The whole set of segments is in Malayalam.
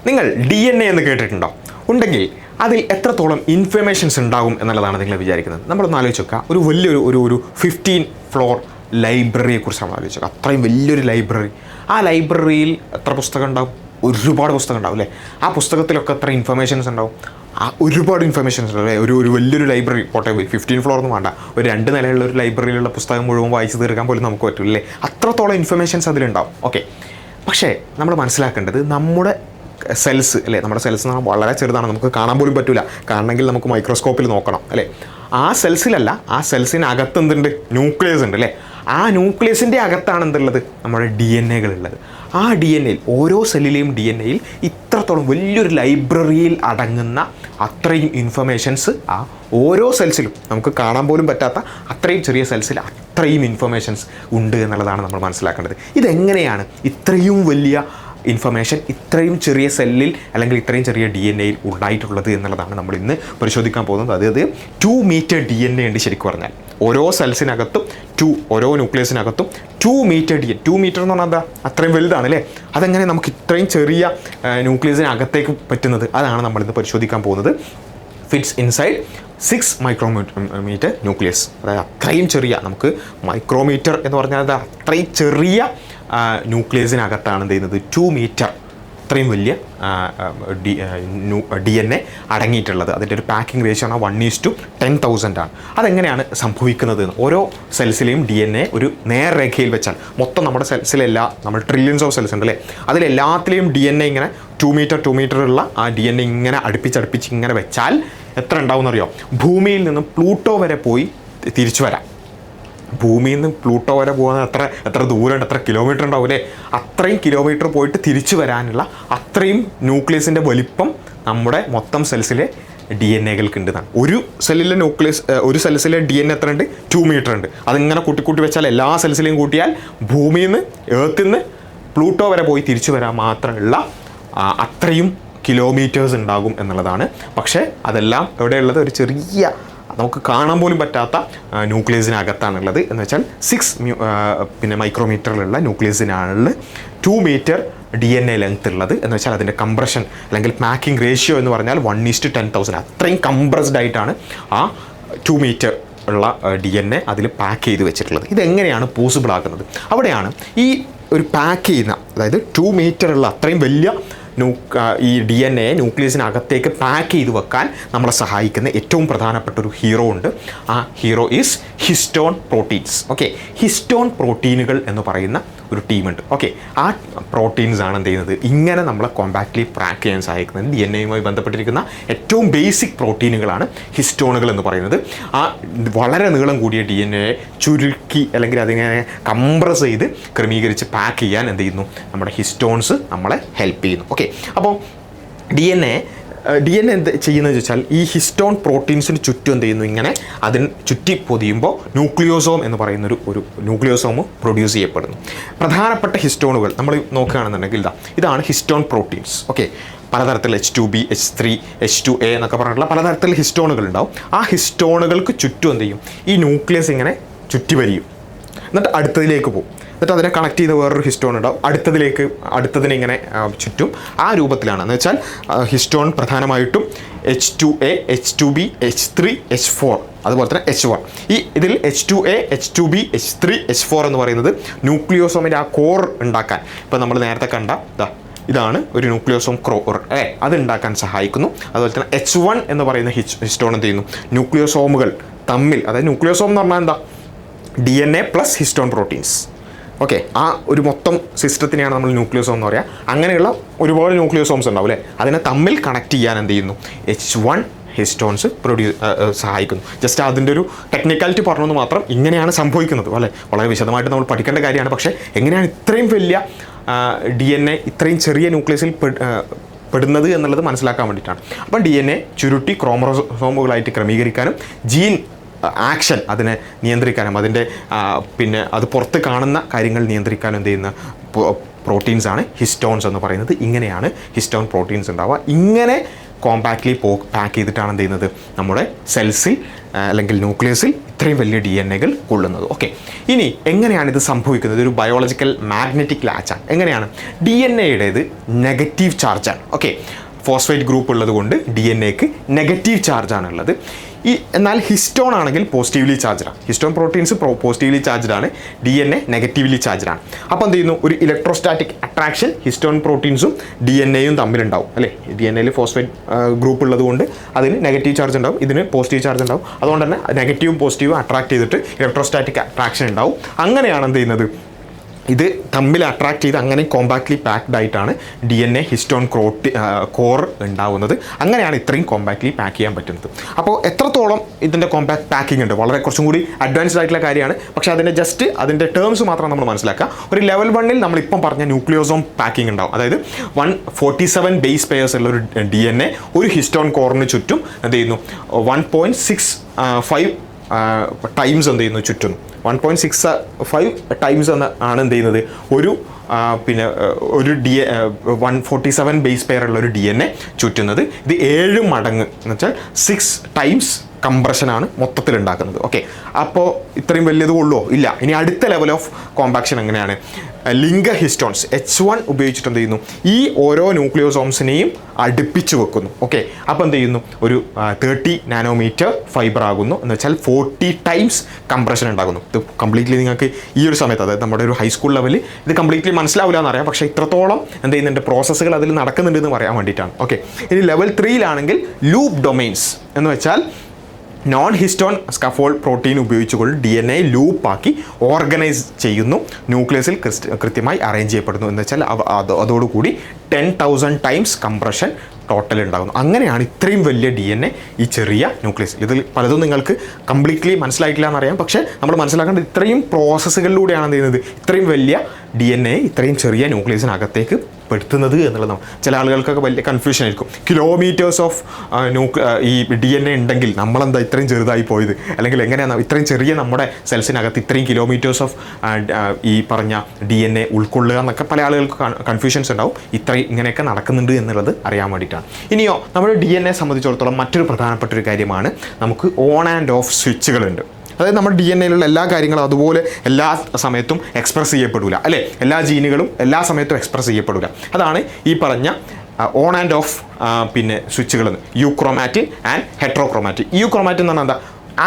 നിങ്ങൾ DNA എന്ന് കേട്ടിട്ടുണ്ടോ? ഉണ്ടെങ്കിൽ അതിൽ എത്രത്തോളം ഇൻഫർമേഷൻസ് ഉണ്ടാകും എന്നുള്ളതാണ് നിങ്ങൾ വിചാരിക്കുന്നത്. നമ്മളൊന്ന് ആലോചിച്ച് നോക്കുക. ഒരു വലിയൊരു ഒരു 15 ഫ്ലോർ ലൈബ്രറിയെക്കുറിച്ച് നമ്മൾ ആലോചിച്ച് നോക്കുക. അത്രയും വലിയൊരു ലൈബ്രറി. ആ ലൈബ്രറിയിൽ എത്ര പുസ്തകം ഉണ്ടാവും? ഒരുപാട് പുസ്തകം ഉണ്ടാവും അല്ലേ? ആ പുസ്തകത്തിലൊക്കെ എത്ര ഇൻഫർമേഷൻസ് ഉണ്ടാവും? ഒരുപാട് ഇൻഫർമേഷൻസ് ഉണ്ട് അല്ലേ? ഒരു വലിയൊരു ലൈബ്രറി പോട്ടെ, 15 ഫ്ലോർ ഒന്നും വേണ്ട, ഒരു 2 നിലയുള്ള ഒരു ലൈബ്രറിയിലുള്ള പുസ്തകം മുഴുവൻ വായിച്ച് തീർക്കാൻ പോലും നമുക്ക് പറ്റില്ലേ? അത്രത്തോളം ഇൻഫർമേഷൻസ് അതിലുണ്ടാവും. ഓക്കെ, പക്ഷേ നമ്മൾ മനസ്സിലാക്കേണ്ടത് നമ്മുടെ സെൽസ് അല്ലേ, നമ്മുടെ സെൽസ് എന്ന് പറഞ്ഞാൽ വളരെ ചെറുതാണ്, നമുക്ക് കാണാൻ പോലും പറ്റില്ല. കാണണമെങ്കിൽ നമുക്ക് മൈക്രോസ്കോപ്പിൽ നോക്കണം അല്ലേ? ആ സെൽസിലല്ല, ആ സെൽസിനകത്ത് എന്തുണ്ട്? ന്യൂക്ലിയസ് ഉണ്ട് അല്ലേ? ആ ന്യൂക്ലിയസിൻ്റെ അകത്താണ് എന്തുള്ളത്? നമ്മുടെ DNA ഉള്ളത്. ആ DNA ഓരോ സെല്ലിലെയും DNA ഇത്രത്തോളം വലിയൊരു ലൈബ്രറിയിൽ അടങ്ങുന്ന അത്രയും ഇൻഫർമേഷൻസ് ആ ഓരോ സെൽസിലും നമുക്ക് കാണാൻ പോലും പറ്റാത്ത അത്രയും ചെറിയ സെൽസിൽ അത്രയും ഇൻഫർമേഷൻസ് ഉണ്ട് എന്നുള്ളതാണ് നമ്മൾ മനസ്സിലാക്കേണ്ടത്. ഇതെങ്ങനെയാണ് ഇത്രയും വലിയ ഇൻഫർമേഷൻ ഇത്രയും ചെറിയ സെല്ലിൽ അല്ലെങ്കിൽ ഇത്രയും ചെറിയ DNA ഉണ്ടായിട്ടുള്ളത് എന്നുള്ളതാണ് നമ്മൾ ഇന്ന് പരിശോധിക്കാൻ പോകുന്നത്. അതായത് 2 മീറ്റർ DNA ഉണ്ട് ശരിക്കും പറഞ്ഞാൽ. ഓരോ സെൽസിനകത്തും ഓരോ ന്യൂക്ലിയസിനകത്തും 2 മീറ്റർ DNA. 2 മീറ്റർ എന്ന് പറഞ്ഞാൽ എന്താ? അത്രയും വലുതാണ് അല്ലേ? അതെങ്ങനെ നമുക്ക് ഇത്രയും ചെറിയ ന്യൂക്ലിയസിനകത്തേക്ക് പറ്റുന്നത്? അതാണ് നമ്മളിന്ന് പരിശോധിക്കാൻ പോകുന്നത്. Fits inside 6 micrometre nucleus. അതായത് അത്രയും ചെറിയ, നമുക്ക് മൈക്രോമീറ്റർ എന്ന് പറഞ്ഞാൽ അത് അത്രയും ചെറിയ ന്യൂക്ലിയസിനകത്താണ് എന്ത് ചെയ്യുന്നത്? 2 മീറ്റർ അത്രയും വലിയ DNA അടങ്ങിയിട്ടുള്ളത്. അതിൻ്റെ ഒരു പാക്കിംഗ് റേഷ്യോ ആണ് 1:10,000 ആണ്. അതെങ്ങനെയാണ് സംഭവിക്കുന്നത്? ഓരോ സെൽസിലെയും DNA ഒരു നേർരേഖയിൽ വെച്ചാൽ, മൊത്തം നമ്മുടെ സെൽസിലെല്ലാം, നമ്മൾ ട്രില്യൺസ് ഓഫ് സെൽസ് ഉണ്ട് അല്ലേ, അതിലെല്ലാത്തിലെയും DNA ഇങ്ങനെ 2 മീറ്റർ ഉള്ള ആ DNA ഇങ്ങനെ അടുപ്പിച്ച് ഇങ്ങനെ വെച്ചാൽ എത്ര ഉണ്ടാവും എന്നറിയോ? ഭൂമിയിൽ നിന്നും പ്ലൂട്ടോ വരെ പോയി തിരിച്ചു വരാം. ഭൂമിയിൽ നിന്ന് പ്ലൂട്ടോ വരെ പോകുന്ന എത്ര ദൂരമുണ്ട്? എത്ര കിലോമീറ്റർ ഉണ്ടാവും അല്ലേ? അത്രയും കിലോമീറ്റർ പോയിട്ട് തിരിച്ചു വരാനുള്ള അത്രയും ന്യൂക്ലിയസിൻ്റെ വലിപ്പം നമ്മുടെ മൊത്തം സെൽസിലെ DNAകൾക്ക് ഉണ്ട്. ഒരു സെല്ലിലെ ന്യൂക്ലിയസ്, ഒരു സെൽസിലെ DNA എത്ര ഉണ്ട്? 2 മീറ്റർ ഉണ്ട്. അതിങ്ങനെ കൂട്ടി വെച്ചാൽ എല്ലാ സെൽസിലെയും കൂട്ടിയാൽ ഭൂമിയിൽ നിന്ന്, എർത്തിൽ നിന്ന് പ്ലൂട്ടോ വരെ പോയി തിരിച്ചു വരാൻ മാത്രമുള്ള അത്രയും കിലോമീറ്റേഴ്സ് ഉണ്ടാകും എന്നുള്ളതാണ്. പക്ഷേ അതെല്ലാം എവിടെയുള്ളത്? ഒരു ചെറിയ, നമുക്ക് കാണാൻ പോലും പറ്റാത്ത ന്യൂക്ലിയസിനകത്താണുള്ളത്. എന്ന് വെച്ചാൽ 6 മൈക്രോമീറ്ററിലുള്ള ന്യൂക്ലിയസിനാണുള്ളത് 2 മീറ്റർ DNA ലെങ്ത് ഉള്ളത്. എന്ന് വെച്ചാൽ അതിൻ്റെ കംപ്രഷൻ അല്ലെങ്കിൽ പാക്കിംഗ് റേഷ്യോ എന്ന് പറഞ്ഞാൽ 1:10,000. അത്രയും കംപ്രസ്ഡ് ആയിട്ടാണ് ആ 2 മീറ്റർ ഉള്ള DNA അതിൽ പാക്ക് ചെയ്ത് വെച്ചിട്ടുള്ളത്. ഇതെങ്ങനെയാണ് പോസിബിൾ ആക്കുന്നത്? അവിടെയാണ് ഈ ഒരു പാക്ക് ചെയ്യുന്ന, അതായത് 2 മീറ്റർ ഉള്ള അത്രയും വലിയ ഈ DNA ന്യൂക്ലിയസിനകത്തേക്ക് പാക്ക് ചെയ്ത് വെക്കാൻ നമ്മളെ സഹായിക്കുന്ന ഏറ്റവും പ്രധാനപ്പെട്ട ഒരു ഹീറോ ഉണ്ട്. ആ hero is histone proteins. Okay, histone പ്രോട്ടീനുകൾ എന്ന് പറയുന്ന ഒരു ടീമുണ്ട്. ഓക്കെ, ആ പ്രോട്ടീൻസ് ആണ് എന്ത് ചെയ്യുന്നത്? ഇങ്ങനെ നമ്മളെ കോമ്പാക്റ്റ്ലി പാക്ക് ചെയ്യാൻ സഹായിക്കുന്നത്. DNA ബന്ധപ്പെട്ടിരിക്കുന്ന ഏറ്റവും ബേസിക് പ്രോട്ടീനുകളാണ് ഹിസ്റ്റോണുകൾ എന്ന് പറയുന്നത്. ആ വളരെ നീളം കൂടിയ DNA ചുരുക്കി അല്ലെങ്കിൽ അതിങ്ങനെ കംപ്രസ് ചെയ്ത് ക്രമീകരിച്ച് പാക്ക് ചെയ്യാൻ എന്ത് ചെയ്യുന്നു? നമ്മുടെ ഹിസ്റ്റോൺസ് നമ്മളെ ഹെൽപ്പ് ചെയ്യുന്നു. ഓക്കെ, അപ്പോൾ DNA എന്ത് ചെയ്യുന്നത് വെച്ചാൽ ഈ ഹിസ്റ്റോൺ പ്രോട്ടീൻസിന് ചുറ്റും എന്ത് ചെയ്യുന്നു? ഇങ്ങനെ അതിന് ചുറ്റി പൊതിയുമ്പോൾ ന്യൂക്ലിയോസോം എന്ന് പറയുന്നൊരു ന്യൂക്ലിയോസോം പ്രൊഡ്യൂസ് ചെയ്യപ്പെടുന്നു. പ്രധാനപ്പെട്ട ഹിസ്റ്റോണുകൾ നമ്മൾ നോക്കുകയാണെന്നുണ്ടെങ്കിൽ ഇതാണ് ഹിസ്റ്റോൺ പ്രോട്ടീൻസ്. ഓക്കെ, പലതരത്തിൽ H2B, H3, H2A എന്നൊക്കെ പറഞ്ഞിട്ടുള്ള പലതരത്തിൽ ഹിസ്റ്റോണുകൾ ഉണ്ടാവും. ആ ഹിസ്റ്റോണുകൾക്ക് ചുറ്റും എന്ത് ചെയ്യും? ഈ ന്യൂക്ലിയസ് ഇങ്ങനെ ചുറ്റി വരിയും, എന്നിട്ട് അടുത്തതിലേക്ക് പോകും. എന്നിട്ട് അതിനെ കണക്ട് ചെയ്ത വേറൊരു ഹിസ്റ്റോൺ ഉണ്ടാവും, അടുത്തതിനെ ഇങ്ങനെ ചുറ്റും. ആ രൂപത്തിലാണ്. എന്ന് വെച്ചാൽ ഹിസ്റ്റോൺ പ്രധാനമായിട്ടും H2A, H2B, H3, H4, അതുപോലെ തന്നെ H1. ഇതിൽ H2A, H2B, H3, H4 എന്ന് പറയുന്നത് ന്യൂക്ലിയോസോമിൻ്റെ ആ കോർ ഉണ്ടാക്കാൻ, ഇപ്പോൾ നമ്മൾ നേരത്തെ കണ്ട ഇതാണ് ഒരു ന്യൂക്ലിയോസോം കോർ, അത് ഉണ്ടാക്കാൻ സഹായിക്കുന്നു. അതുപോലെ തന്നെ H1 എന്ന് പറയുന്ന ഹിസ്റ്റോൺ എന്ത് ചെയ്യുന്നു? ന്യൂക്ലിയോസോമുകൾ തമ്മിൽ, അതായത് ന്യൂക്ലിയോസോം എന്ന് പറഞ്ഞാൽ എന്താ? DNA plus histone proteins. Okay, ആ ഒരു മൊത്തം സിസ്റ്റത്തിനെയാണ് നമ്മൾ ന്യൂക്ലിയോസോം എന്ന് പറയുക. അങ്ങനെയുള്ള ഒരുപാട് ന്യൂക്ലിയോസോംസ് ഉണ്ടാവും അല്ലേ? അതിനെ തമ്മിൽ കണക്ട് ചെയ്യാൻ എന്ത് ചെയ്യുന്നു? H1 ഹിസ്റ്റോൺസ് സഹായിക്കുന്നു. ജസ്റ്റ് അതിൻ്റെ ഒരു ടെക്നിക്കാലിറ്റി പറഞ്ഞെന്ന് മാത്രം. ഇങ്ങനെയാണ് സംഭവിക്കുന്നത് അല്ലേ? വളരെ വിശദമായിട്ട് നമ്മൾ പഠിക്കേണ്ട കാര്യമാണ്. പക്ഷേ എങ്ങനെയാണ് ഇത്രയും വലിയ DNA ഇത്രയും ചെറിയ ന്യൂക്ലിയസിൽ പെടുന്നത് എന്നുള്ളത് മനസ്സിലാക്കാൻ വേണ്ടിയിട്ടാണ്. അപ്പം DNA ചുരുട്ടി ക്രോമോസോമുകളായിട്ട് ക്രമീകരിക്കാനും ജീൻ ആക്ഷൻ അതിനെ നിയന്ത്രിക്കാനും അതിൻ്റെ അത് പുറത്ത് കാണുന്ന കാര്യങ്ങൾ നിയന്ത്രിക്കാനും എന്ത് ചെയ്യുന്ന പ്രോട്ടീൻസാണ് ഹിസ്റ്റോൺസ് എന്ന് പറയുന്നത്. ഇങ്ങനെയാണ് ഹിസ്റ്റോൺ പ്രോട്ടീൻസ് ഉണ്ടാവുക. ഇങ്ങനെ കോമ്പാക്റ്റ്ലി പാക്ക് ചെയ്തിട്ടാണ് എന്ത് ചെയ്യുന്നത്? നമ്മുടെ സെൽസിൽ അല്ലെങ്കിൽ ന്യൂക്ലിയസിൽ ഇത്രയും വലിയ DNA കൊള്ളുന്നത്. ഓക്കെ, ഇനി എങ്ങനെയാണ് ഇത് സംഭവിക്കുന്നത്? ഒരു ബയോളജിക്കൽ മാഗ്നറ്റിക് ലാച്ചാണ്. എങ്ങനെയാണ്? DNA നെഗറ്റീവ് ചാർജാണ്. ഓക്കെ, ഫോസ്ഫേറ്റ് ഗ്രൂപ്പ് ഉള്ളത് കൊണ്ട് DNA നെഗറ്റീവ് ചാർജാണുള്ളത്. എന്നാൽ ഹിസ്റ്റോൺ ആണെങ്കിൽ പോസിറ്റീവ്ലി ചാർജ്ഡാണ്. ഹിസ്റ്റോൺ പ്രോട്ടീൻസ് പോസിറ്റീവ്ലി ചാർജ്ഡാണ്, DNA നെഗറ്റീവ്ലി ചാർജ്ഡാണ്. അപ്പോൾ എന്ത് ചെയ്യുന്നു? ഒരു ഇലക്ട്രോസ്റ്റാറ്റിക് അട്രാക്ഷൻ ഹിസ്റ്റോൺ പ്രോട്ടീൻസും DNAയും തമ്മിലുണ്ടാവും അല്ലേ. DNA ഫോസ്ഫേറ്റ് ഗ്രൂപ്പ് ഉള്ളത് കൊണ്ട് അതിന് നെഗറ്റീവ് ചാർജ് ഉണ്ടാവും, ഇതിന് പോസിറ്റീവ് ചാർജ് ഉണ്ടാവും. അതുകൊണ്ട് തന്നെ നെഗറ്റീവും പോസിറ്റീവും അട്രാക്ട് ചെയ്തിട്ട് ഇലക്ട്രോസ്റ്റാറ്റിക് അട്രാക്ഷൻ ഉണ്ടാവും. അങ്ങനെയാണ് എന്ത് ചെയ്യുന്നത്? ഇത് തമ്മിൽ അട്രാക്ട് ചെയ്ത് അങ്ങനെ കോമ്പാക്ട്ലി പാക്ഡ് ആയിട്ടാണ് DNA ഹിസ്റ്റോൺ കോർ ഉണ്ടാവുന്നത്. അങ്ങനെയാണ് ഇത്രയും കോമ്പാക്ട്ലി പാക്ക് ചെയ്യാൻ പറ്റുന്നത്. അപ്പോൾ എത്രത്തോളം ഇതിൻ്റെ കോമ്പാക്ട് പാക്കിംഗ് ഉണ്ട്, വളരെ കുറച്ചും കൂടി അഡ്വാൻസ്ഡ് ആയിട്ടുള്ള കാര്യമാണ്. പക്ഷേ അതിൻ്റെ ടേംസ് മാത്രം നമ്മൾ മനസ്സിലാക്കുക. ഒരു ലെവൽ 1 നമ്മളിപ്പം പറഞ്ഞ ന്യൂക്ലിയോസോം പാക്കിംഗ് ഉണ്ടാവും. അതായത് 147 ബേസ് പെയർസ് ഉള്ള ഒരു DNA ഒരു ഹിസ്റ്റോൺ കോറിന് ചുറ്റും എന്ത് ചെയ്യുന്നു? 1.65 ടൈംസ് എന്ത് ചെയ്യുന്നു? ചുറ്റുന്നു. 1.65 ടൈംസ് ആണ് എന്ത് ചെയ്യുന്നത്? ഒരു 147 ബേസ് പെയർ ഉള്ള ഒരു DNA ചുറ്റുന്നത്. ഇത് 7 മടങ്ങ് എന്ന് വെച്ചാൽ 6 ടൈംസ് കംപ്രഷനാണ് മൊത്തത്തിൽ ഉണ്ടാക്കുന്നത്. ഓക്കെ, അപ്പോൾ ഇത്രയും വലിയത് കൊള്ളുമോ? ഇല്ല. ഇനി അടുത്ത ലെവൽ ഓഫ് കോമ്പാക്ഷൻ എങ്ങനെയാണ്? ലിംഗ ഹിസ്റ്റോൺസ് H1 ഉപയോഗിച്ചിട്ട് എന്ത് ചെയ്യുന്നു? ഈ ഓരോ ന്യൂക്ലിയോസോംസിനെയും അടുപ്പിച്ച് വെക്കുന്നു. ഓക്കെ, അപ്പോൾ എന്ത് ചെയ്യുന്നു? ഒരു 30 നാനോമീറ്റർ ഫൈബർ ആകുന്നു. എന്ന് വെച്ചാൽ 40 ടൈംസ് കംപ്രഷൻ ഉണ്ടാകുന്നു. ഇത് കംപ്ലീറ്റ്ലി നിങ്ങൾക്ക് ഈ ഒരു സമയത്ത്, അതായത് നമ്മുടെ ഒരു ഹൈസ്കൂൾ ലെവലിൽ ഇത് കംപ്ലീറ്റ്ലി മനസ്സിലാവില്ല എന്നറിയാം. പക്ഷേ ഇത്രത്തോളം എന്ത് ചെയ്യുന്നുണ്ട്? പ്രോസസ്സുകൾ അതിൽ നടക്കുന്നുണ്ട് എന്ന് പറയാൻ വേണ്ടിയിട്ടാണ്. ഓക്കെ, ഇനി ലെവൽ 3 ലൂപ്പ് ഡൊമൈൻസ് എന്ന് വെച്ചാൽ നോൺ ഹിസ്റ്റോൺ സ്കഫോൾഡ് പ്രോട്ടീൻ ഉപയോഗിച്ചുകൊണ്ട് DNA ലൂപ്പാക്കി ഓർഗനൈസ് ചെയ്യുന്നു. ന്യൂക്ലിയസിൽ കൃത്യമായി അറേഞ്ച് ചെയ്യപ്പെടുന്നു. എന്ന് വെച്ചാൽ അതോടുകൂടി 10,000 ടൈംസ് കംപ്രഷൻ ടോട്ടൽ ഉണ്ടാകുന്നു. അങ്ങനെയാണ് ഇത്രയും വലിയ DNA ഈ ചെറിയ ന്യൂക്ലിയസ്. ഇതിൽ പലതും നിങ്ങൾക്ക് കംപ്ലീറ്റ്ലി മനസ്സിലായിട്ടില്ല എന്നറിയാം. പക്ഷേ നമ്മൾ മനസ്സിലാക്കേണ്ടത് ഇത്രയും പ്രോസസ്സുകളിലൂടെയാണ് എന്ത് ചെയ്യുന്നത്? ഇത്രയും വലിയ DNA ഇത്രയും ചെറിയ ന്യൂക്ലിയസിനകത്തേക്ക് പെടുത്തുന്നത് എന്നുള്ളതാണ്. ചില ആളുകൾക്കൊക്കെ വലിയ കൺഫ്യൂഷൻ ആയിരിക്കും. കിലോമീറ്റേഴ്സ് ഓഫ് ഈ DNA ഉണ്ടെങ്കിൽ നമ്മളെന്താ ഇത്രയും ചെറുതായി പോയത്, അല്ലെങ്കിൽ എങ്ങനെയാണ് ഇത്രയും ചെറിയ നമ്മുടെ സെൽസിനകത്ത് ഇത്രയും കിലോമീറ്റേഴ്സ് ഓഫ് ഈ പറഞ്ഞ DNA ഉൾക്കൊള്ളുക എന്നൊക്കെ പല ആളുകൾക്ക് കൺഫ്യൂഷൻസ് ഉണ്ടാവും. ഇങ്ങനെയൊക്കെ നടക്കുന്നുണ്ട് എന്നുള്ളത് അറിയാൻ വേണ്ടിയിട്ടാണ്. ഇനിയോ നമ്മുടെ DNA സംബന്ധിച്ചിടത്തോളം മറ്റൊരു പ്രധാനപ്പെട്ട ഒരു കാര്യമാണ്, നമുക്ക് ഓൺ ആൻഡ് ഓഫ് സ്വിച്ചുകളുണ്ട്. അതായത് നമ്മുടെ DNAയിലുള്ള എല്ലാ കാര്യങ്ങളും അതുപോലെ എല്ലാ സമയത്തും എക്സ്പ്രസ് ചെയ്യപ്പെടില്ല അല്ലേ. എല്ലാ ജീനുകളും എല്ലാ സമയത്തും എക്സ്പ്രസ് ചെയ്യപ്പെടില്ല. അതാണ് ഈ പറഞ്ഞ ഓൺ ആൻഡ് ഓഫ് സ്വിച്ചുകൾ. യൂക്രോമാറ്റിൻ ആൻഡ് ഹെട്രോക്രോമാറ്റിൻ. യൂക്രോമാറ്റിൻ എന്ന് പറഞ്ഞാൽ എന്താ?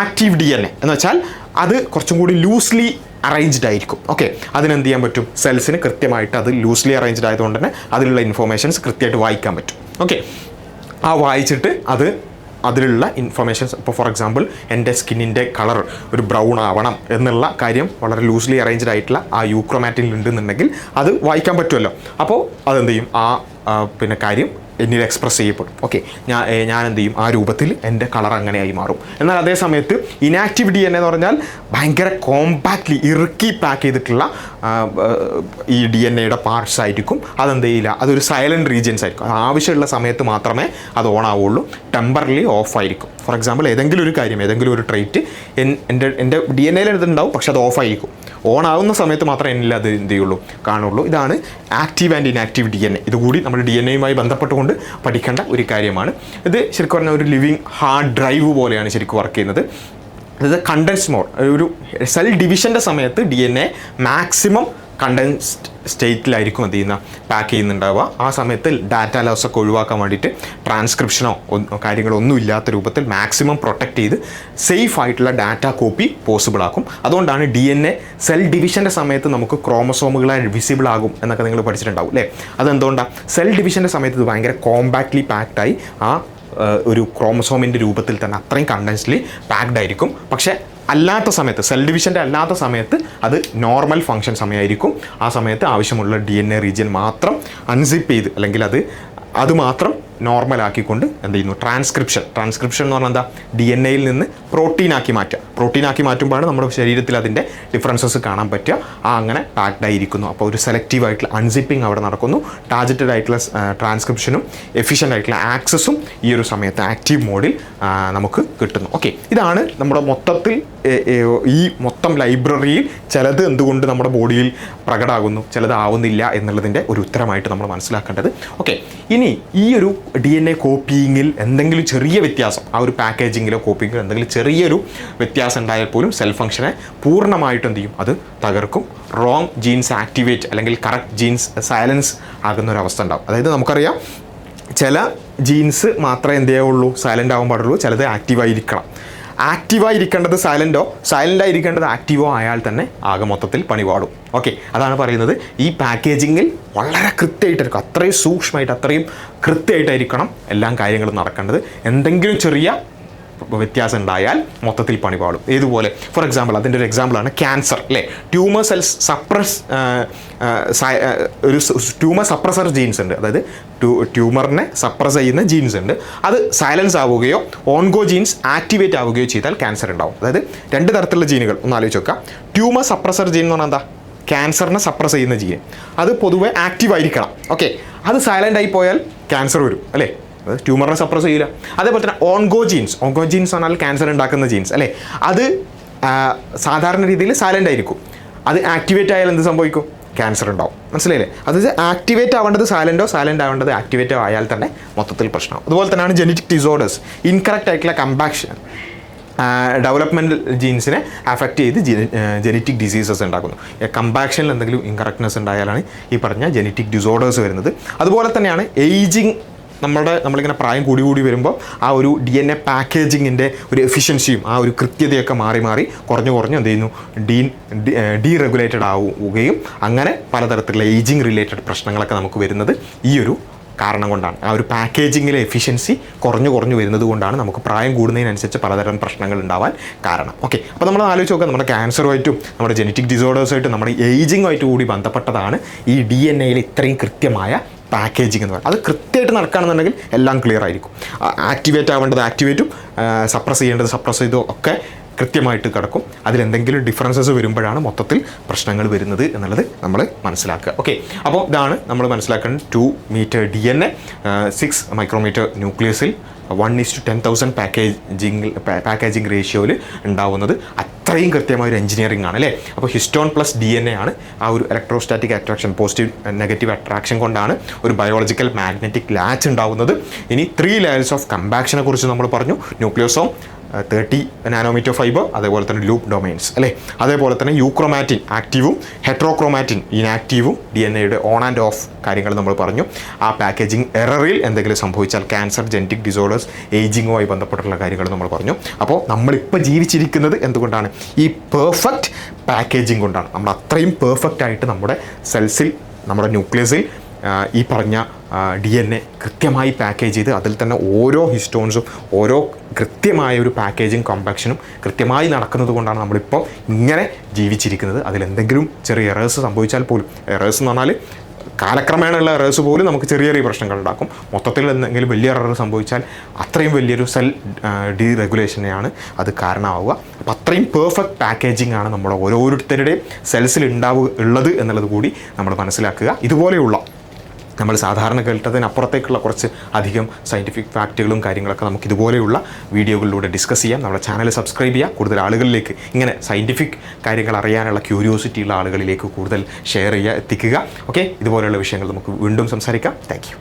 ആക്റ്റീവ് DNA എന്ന് വെച്ചാൽ അത് കുറച്ചും കൂടി ലൂസ്ലി അറേഞ്ച്ഡ് ആയിരിക്കും. ഓക്കെ, അതിനെന്ത് ചെയ്യാൻ പറ്റും? സെൽസിന് കൃത്യമായിട്ട് അത് ലൂസ്ലി അറേഞ്ച്ഡ് ആയതുകൊണ്ട് തന്നെ അതിലുള്ള ഇൻഫോർമേഷൻസ് കൃത്യമായിട്ട് വായിക്കാൻ പറ്റും. ഓക്കെ, ആ വായിച്ചിട്ട് അതിലുള്ള ഇൻഫർമേഷൻസ്, ഇപ്പോൾ ഫോർ എക്സാമ്പിൾ എൻ്റെ സ്കിന്നിൻ്റെ കളർ ഒരു ബ്രൗൺ ആവണം എന്നുള്ള കാര്യം വളരെ ലൂസ്ലി അറേഞ്ച്ഡ് ആയിട്ടുള്ള ആ യൂക്രോമാറ്റിനിൽ ഉണ്ടെന്നുണ്ടെങ്കിൽ അത് വായിക്കാൻ പറ്റുമല്ലോ. അപ്പോൾ അതെന്ത് ചെയ്യും? കാര്യം എന്നിൽ എക്സ്പ്രസ് ചെയ്യപ്പെടും. ഓക്കെ, ഞാൻ എന്ത് ചെയ്യും? ആ രൂപത്തിൽ എൻ്റെ കളർ അങ്ങനെയായി മാറും. എന്നാൽ അതേ സമയത്ത് ഇനാക്റ്റീവ് DNA എന്ന് പറഞ്ഞാൽ ഭയങ്കര കോമ്പാക്ട്ലി ഇറുക്കി പാക്ക് ചെയ്തിട്ടുള്ള ഈ DNAയുടെ പാർട്സ് ആയിരിക്കും. അതെന്ത് ചെയ്യില്ല? അതൊരു സൈലൻറ്റ് റീജിയൻസ് ആയിരിക്കും. അത് ആവശ്യമുള്ള സമയത്ത് മാത്രമേ അത് ഓൺ ആവുള്ളൂ. ടെമ്പറലി ഓഫ് ആയിരിക്കും. ഫോർ എക്സാമ്പിൾ ഏതെങ്കിലും ഒരു കാര്യം, ഏതെങ്കിലും ഒരു ട്രേറ്റ് എൻ്റെ DNA ഉണ്ടാവും, പക്ഷെ അത് ഓഫ് ആയിരിക്കും. ഓൺ ആവുന്ന സമയത്ത് മാത്രമേ എന്നിൽ അത് എന്ത് ചെയ്യുള്ളൂ? കാണുള്ളൂ. ഇതാണ് ആക്റ്റീവ് ആൻഡ് ഇനാക്റ്റീവ് DNA. ഇതുകൂടി നമ്മുടെ DNAയുമായി ബന്ധപ്പെട്ടുകൊണ്ട് പഠിക്കേണ്ട ഒരു കാര്യമാണ്. ഇത് ശരിക്കും പറഞ്ഞാൽ ഒരു ലിവിങ് ഹാർഡ് ഡ്രൈവ് പോലെയാണ് ശരിക്കും വർക്ക് ചെയ്യുന്നത്. അതായത് കണ്ടൻസ് മോഡ്, ഒരു സെൽ ഡിവിഷൻ്റെ സമയത്ത് DNA മാക്സിമം കണ്ടൻസ്ഡ് സ്റ്റേറ്റിലായിരിക്കും എന്ത് ചെയ്യുന്ന പാക്ക് ചെയ്യുന്നുണ്ടാവുക. ആ സമയത്ത് ഡാറ്റ ലോസൊക്കെ ഒഴിവാക്കാൻ വേണ്ടിയിട്ട് ട്രാൻസ്ക്രിപ്ഷനോ കാര്യങ്ങളോ ഒന്നും ഇല്ലാത്ത രൂപത്തിൽ മാക്സിമം പ്രൊട്ടക്റ്റ് ചെയ്ത് സേഫ് ആയിട്ടുള്ള ഡാറ്റ കോപ്പി പോസിബിൾ ആക്കും. അതുകൊണ്ടാണ് DNA സെൽ ഡിവിഷൻ്റെ സമയത്ത് നമുക്ക് ക്രോമസോമുകളായി വിസിബിൾ ആകും എന്നൊക്കെ നിങ്ങൾ പഠിച്ചിട്ടുണ്ടാവും അല്ലേ. അതെന്തുകൊണ്ടാണ്? സെൽ ഡിവിഷൻ്റെ സമയത്ത് ഇത് ഭയങ്കര കോമ്പാക്ട്ലി പാക്ഡായി ആ ഒരു ക്രോമസോമിൻ്റെ രൂപത്തിൽ തന്നെ അത്രയും കണ്ടൻസ്ലി പാക്ഡ് ആയിരിക്കും. പക്ഷേ അല്ലാത്ത സമയത്ത്, സെൽ ഡിവിഷൻ്റെ അല്ലാത്ത സമയത്ത് അത് നോർമൽ ഫങ്ഷൻ സമയമായിരിക്കും. ആ സമയത്ത് ആവശ്യമുള്ള DNA റീജിയൻ മാത്രം അൺസിപ്പ് ചെയ്ത്, അല്ലെങ്കിൽ അത് മാത്രം നോർമലാക്കിക്കൊണ്ട് എന്ത് ചെയ്യുന്നു? ട്രാൻസ്ക്രിപ്ഷൻ എന്ന് പറഞ്ഞാൽ എന്താ? DNAയിൽ നിന്ന് പ്രോട്ടീനാക്കി മാറ്റുമ്പോഴാണ് നമ്മുടെ ശരീരത്തിൽ അതിൻ്റെ ഡിഫറൻസസ് കാണാൻ പറ്റുക. അങ്ങനെ പാക്ഡ് ആയിരിക്കുന്നു. അപ്പോൾ ഒരു സെലക്റ്റീവ് ആയിട്ടുള്ള അൺസിപ്പിംഗ് അവിടെ നടക്കുന്നു. ടാർജറ്റഡ് ആയിട്ടുള്ള ട്രാൻസ്ക്രിപ്ഷനും എഫിഷ്യൻ്റ് ആയിട്ടുള്ള ആക്സസും ഈ ഒരു സമയത്ത് ആക്റ്റീവ് മോഡിൽ നമുക്ക് കിട്ടുന്നു. ഓക്കെ, ഇതാണ് നമ്മുടെ മൊത്തത്തിൽ ഈ മൊത്തം ലൈബ്രറിയിൽ ചിലത് എന്തുകൊണ്ട് നമ്മുടെ ബോഡിയിൽ പ്രകടമാകുന്നു, ചിലത് ആവുന്നില്ല എന്നുള്ളതിൻ്റെ ഒരു ഉത്തരമായിട്ട് നമ്മൾ മനസ്സിലാക്കേണ്ടത്. ഓക്കെ, ഇനി ഈ ഒരു DNA കോപ്പിയിങ്ങിൽ എന്തെങ്കിലും ചെറിയ വ്യത്യാസം, ആ ഒരു പാക്കേജിങ്ങിലോ കോപ്പിങ്ങിലോ എന്തെങ്കിലും ചെറിയൊരു വ്യത്യാസം ഉണ്ടായാൽ പോലും സെൽ ഫംഗ്ഷനെ പൂർണ്ണമായിട്ട് എന്ത് ചെയ്യും, അത് തകർക്കും. റോങ് ജീൻസ് ആക്ടിവേറ്റ് അല്ലെങ്കിൽ കറക്റ്റ് ജീൻസ് സൈലൻസ് ആകുന്ന ഒരു അവസ്ഥ ഉണ്ടാവും. അതായത് നമുക്കറിയാം ചില ജീൻസ് മാത്രമേ എന്ത് ചെയ്യുള്ളൂ, സൈലൻ്റ് ആവാൻ പാടുള്ളൂ, ചിലത് ആക്റ്റീവായിരിക്കണം. ആക്റ്റീവായിരിക്കേണ്ടത് സൈലൻ്റോ, സൈലൻ്റായിരിക്കേണ്ടത് ആക്റ്റീവോ ആയാൽ തന്നെ ആകെ മൊത്തത്തിൽ പണി പാടും. ഓക്കെ, അതാണ് പറയുന്നത്. ഈ പാക്കേജിങ്ങിൽ വളരെ കൃത്യമായിട്ടായിരിക്കും, അത്രയും സൂക്ഷ്മമായിട്ട് അത്രയും കൃത്യമായിട്ടായിരിക്കണം എല്ലാ കാര്യങ്ങളും നടക്കേണ്ടത്. എന്തെങ്കിലും ചെറിയ വ്യത്യാസം ഉണ്ടായാൽ മൊത്തത്തിൽ പണി പാടും. ഏതുപോലെ ഫോർ എക്സാമ്പിൾ, അതിൻ്റെ ഒരു എക്സാമ്പിളാണ് ക്യാൻസർ അല്ലേ. ട്യൂമർ സെൽസ് സപ്രസ് ഒരു ട്യൂമർ സപ്രസർ ജീൻസ് ഉണ്ട്, അതായത് ട്യൂമറിനെ സപ്രസ് ചെയ്യുന്ന ജീൻസ് ഉണ്ട്. അത് സൈലൻസ് ആവുകയോ ഓൺഗോ ജീൻസ് ആക്ടിവേറ്റ് ആവുകയോ ചെയ്താൽ ക്യാൻസർ ഉണ്ടാവും. അതായത് രണ്ട് തരത്തിലുള്ള ജീനുകൾ ഒന്ന് ആലോചിച്ച് നോക്കാം. ട്യൂമർ സപ്രസർ ജീൻ എന്ന് പറഞ്ഞാൽ എന്താ, ക്യാൻസറിനെ സപ്രസ് ചെയ്യുന്ന ജീൻ. അത് പൊതുവെ ആക്റ്റീവ് ആയിരിക്കണം. ഓക്കെ, അത് സൈലൻ്റ് ആയി പോയാൽ ക്യാൻസർ വരും അല്ലേ, ട്യൂമറിനെ സപ്രസ് ചെയ്യില്ല. അതേപോലെ തന്നെ ഓൺഗോ ജീൻസ് പറഞ്ഞാൽ ക്യാൻസർ ഉണ്ടാക്കുന്ന ജീൻസ് അല്ലേ, അത് സാധാരണ രീതിയിൽ സൈലൻ്റ് ആയിരിക്കും. അത് ആക്ടിവേറ്റ് ആയാൽ എന്ത് സംഭവിക്കും, ക്യാൻസർ ഉണ്ടാവും. മനസ്സിലായില്ലേ? അതായത് ആക്ടിവേറ്റ് ആവേണ്ടത് സൈലൻ്റ് ആവേണ്ടത് ആക്ടിവേറ്റ് ആയാൽ തന്നെ മൊത്തത്തിൽ പ്രശ്നമാവും. അതുപോലെ തന്നെയാണ് ജെനറ്റിക് ഡിസോർഡേഴ്സ്. ഇൻകറക്റ്റ് ആയിട്ടുള്ള കമ്പാക്ഷൻ ഡെവലപ്മെൻറ്റൽ ജീൻസിനെ അഫക്റ്റ് ചെയ്ത് ജെനറ്റിക് ഡിസീസസ് ഉണ്ടാക്കുന്നു. കമ്പാക്ഷനിൽ എന്തെങ്കിലും ഇൻകറക്റ്റ്നെസ് ഉണ്ടായാലാണ് ഈ പറഞ്ഞ ജെനറ്റിക് ഡിസോർഡേഴ്സ് വരുന്നത്. അതുപോലെ തന്നെയാണ് ഏജിങ്. നമ്മളിങ്ങനെ പ്രായം കൂടി വരുമ്പോൾ ആ ഒരു DNA പാക്കേജിങ്ങിൻ്റെ ഒരു എഫിഷ്യൻസിയും ആ ഒരു കൃത്യതയൊക്കെ മാറി കുറഞ്ഞു എന്ത് ചെയ്യുന്നു, ഡീറെഗുലേറ്റഡ് ആവുകയും അങ്ങനെ പലതരത്തിലുള്ള ഏജിങ് റിലേറ്റഡ് പ്രശ്നങ്ങളൊക്കെ നമുക്ക് വരുന്നത് ഈ ഒരു കാരണം കൊണ്ടാണ്. ആ ഒരു പാക്കേജിങ്ങിലെ എഫിഷ്യൻസി കുറഞ്ഞു വരുന്നത് കൊണ്ടാണ് നമുക്ക് പ്രായം കൂടുന്നതിനനുസരിച്ച് പലതരം പ്രശ്നങ്ങൾ ഉണ്ടാവാൻ കാരണം. ഓക്കെ, അപ്പോൾ നമ്മൾ ആലോചിച്ച് നോക്കുക, നമ്മുടെ ക്യാൻസറുമായിട്ടും നമ്മുടെ ജെനറ്റിക് ഡിസോർഡേഴ്സായിട്ടും നമ്മുടെ ഏജിങ്ങുമായിട്ട് കൂടി ബന്ധപ്പെട്ടതാണ് ഈ DNAയിൽ ഇത്രയും കൃത്യമായ പാക്കേജിങ് എന്ന് പറയുന്നത്. അത് കൃത്യമായിട്ട് നടക്കുകയാണെന്നുണ്ടെങ്കിൽ എല്ലാം ക്ലിയർ ആയിരിക്കും. ആക്ടിവേറ്റ് ആവേണ്ടത് ആക്ടിവേറ്റും സപ്രസ് ചെയ്യേണ്ടത് സപ്രസ് ചെയ്തോ ഒക്കെ കൃത്യമായിട്ട് കിടക്കും. അതിലെന്തെങ്കിലും ഡിഫറൻസസ് വരുമ്പോഴാണ് മൊത്തത്തിൽ പ്രശ്നങ്ങൾ വരുന്നത് എന്നുള്ളത് നമ്മൾ മനസ്സിലാക്കുക. ഓക്കെ, അപ്പോൾ ഇതാണ് നമ്മൾ മനസ്സിലാക്കേണ്ടത്. 2 മീറ്റർ DNA, 6 മൈക്രോമീറ്റർ ന്യൂക്ലിയസിൽ 1:10,000 പാക്കേജിങ് റേഷ്യോയിൽ ഉണ്ടാവുന്നത് അത്രയും കൃത്യമായ ഒരു എഞ്ചിനീയറിംഗ് ആണ് അല്ലേ. അപ്പോൾ ഹിസ്റ്റോൺ പ്ലസ് DNA ആണ് ആ ഒരു electrostatic attraction, positive negative attraction കൊണ്ടാണ് ഒരു ബയോളജിക്കൽ മാഗ്നറ്റിക് ലാച്ച് ഉണ്ടാവുന്നത്. ഇനി 3 ലെയേഴ്സ് ഓഫ് കമ്പാക്ഷനെ കുറിച്ച് നമ്മൾ പറഞ്ഞു. ന്യൂക്ലിയോസോം, 30 നാനോമീറ്റർ ഫൈബർ, അതേപോലെ തന്നെ ലൂപ്പ് ഡൊമൈൻസ് അല്ലേ. അതേപോലെ തന്നെ യൂക്രോമാറ്റിൻ ആക്റ്റീവും ഹെട്രോക്രോമാറ്റിൻ ഇനാക്റ്റീവും DNAയുടെ ഓൺ ആൻഡ് ഓഫ് കാര്യങ്ങൾ നമ്മൾ പറഞ്ഞു. ആ പാക്കേജിങ് എററിൽ എന്തെങ്കിലും സംഭവിച്ചാൽ ക്യാൻസർ, ജെനറ്റിക് ഡിസോർഡേഴ്സ്, ഏജിങ്ങുമായി ബന്ധപ്പെട്ടുള്ള കാര്യങ്ങൾ നമ്മൾ പറഞ്ഞു. അപ്പോൾ നമ്മളിപ്പോൾ ജീവിച്ചിരിക്കുന്നത് എന്തുകൊണ്ടാണ്, ഈ പെർഫെക്റ്റ് പാക്കേജിങ് കൊണ്ടാണ്. നമ്മൾ അത്രയും പെർഫെക്റ്റ് ആയിട്ട് നമ്മുടെ സെൽസിൽ, നമ്മുടെ ന്യൂക്ലിയസിൽ ഈ പറഞ്ഞ DNA കൃത്യമായി പാക്കേജ് ചെയ്ത് അതിൽ തന്നെ ഓരോ ഹിസ്റ്റോൺസും ഓരോ കൃത്യമായ ഒരു പാക്കേജിങ് കോമ്പാക്ഷനും കൃത്യമായി നടക്കുന്നത് കൊണ്ടാണ് നമ്മളിപ്പോൾ ഇങ്ങനെ ജീവിച്ചിരിക്കുന്നത്. അതിലെന്തെങ്കിലും ചെറിയ എറേഴ്സ് സംഭവിച്ചാൽ പോലും, എറേഴ്സ് എന്ന് പറഞ്ഞാൽ കാലക്രമേണയുള്ള എറേഴ്സ് പോലും നമുക്ക് ചെറിയ പ്രശ്നങ്ങൾ ഉണ്ടാക്കും. മൊത്തത്തിൽ എന്തെങ്കിലും വലിയ എറർ സംഭവിച്ചാൽ അത്രയും വലിയൊരു സെൽ ഡീറെഗുലേഷനെയാണ് അത് കാരണമാവുക. അപ്പോൾ അത്രയും പെർഫെക്റ്റ് പാക്കേജിംഗ് ആണ് നമ്മുടെ ഓരോരുത്തരുടെയും സെൽസിൽ ഉള്ളത് എന്നുള്ളത് കൂടി നമ്മൾ മനസ്സിലാക്കുക. ഇതുപോലെയുള്ള നമ്മൾ സാധാരണ കേട്ടതിനപ്പുറത്തേക്കുള്ള കുറച്ച് അധികം സയൻറ്റിഫിക് ഫാക്റ്റുകളും കാര്യങ്ങളൊക്കെ നമുക്ക് ഇതുപോലെയുള്ള വീഡിയോകളിലൂടെ ഡിസ്കസ് ചെയ്യാം. നമ്മുടെ ചാനൽ സബ്സ്ക്രൈബ് ചെയ്യുക. കൂടുതൽ ആളുകളിലേക്ക് ഇങ്ങനെ സയൻറ്റിഫിക് കാര്യങ്ങൾ അറിയാനുള്ള ക്യൂരിയോസിറ്റി ഉള്ള ആളുകളിലേക്ക് കൂടുതൽ ഷെയർ ചെയ്യുക, എത്തിക്കുക. ഓക്കെ, ഇതുപോലെയുള്ള വിഷയങ്ങൾ നമുക്ക് വീണ്ടും സംസാരിക്കാം. Thank you.